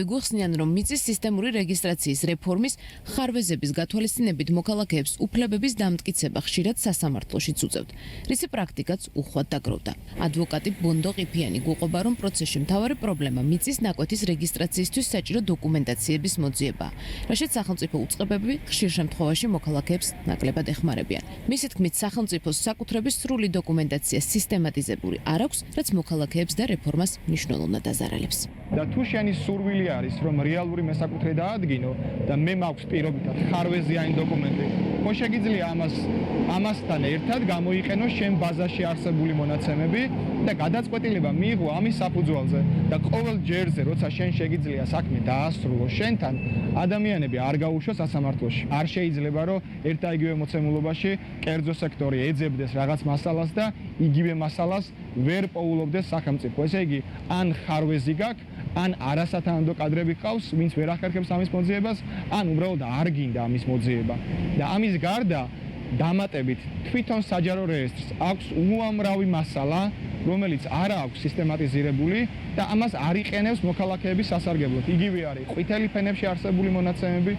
გვიხსნიან, რომ მიწის სისტემური რეგისტრაციის რეფორმის ხარვეზების გათვალისწინებით მოქალაქეებს უფლებების დამტკიცება ხშირად სასამართლოშიც უწევთ, რისი პრაქტიკაც უხვად დაგროვდა. ადვოკატი ბონდო ყიფიანი გვიყვება, რომ პროცესში მთავარი პრობლემა მიწის ნაკვეთის რეგისტრაციისთვის საჭირო დოკუმენტაციების მოძიება, რაშიც სახელმწიფო უწყებები ხშირ შემთხვევაში მოქალაქეებს ნაკლებად ეხმარებიან. მისი თქმით, სახელმწიფოს საკუთრების სრული დოკუმენტაცია სისტემატიზებული არ აქვს, რაც მოქალაქეებს და რეფორმას მნიშვნელოვნად აზარალებს. და თუ შენი სურვილი არის, რომ რეალური მესაკუთრე დაადგინო და მე მაქვს პირობითად ხარვეზიანი დოკუმენტი, ხო შეგიძლია ამასთან ერთად გამოიყენო შენ ბაზაში არსებული მონაცემები და გადაწყვეტილება მიიღო ამის საფუძველზე და ყოველ ჯერზე, როცა შენ შეგიძლია საქმე დაასრულო შენთან, ადამიანები არ გაუშვას სასამართლოში. არ შეიძლება, რომ ერთ და იგივე მოცემულობაში კერძო სექტორი ეძებდეს რაღაც მასალას და იგივე მასალას ვერ პოულობდეს სახელმწიფო. ესე იგი, ან ხარვეზი გაქვს, ან არასათანადო კადრები ყავს, ვინც ვერ ახერხებს ამის მოძიებას, ან უბრალოდ არ გინდა ამის მოძიება. და ამის გარდა დამატებით თვითონ საჯარო რეესტრს აქვს უამრავი მასალა, რომელიც არ აქვს სისტემატიზირებული და ამას არ იყენებს მოქალაქეების სასარგებლოდ. იგივე არის ყვითელი ფენებში არსებული მონაცემები,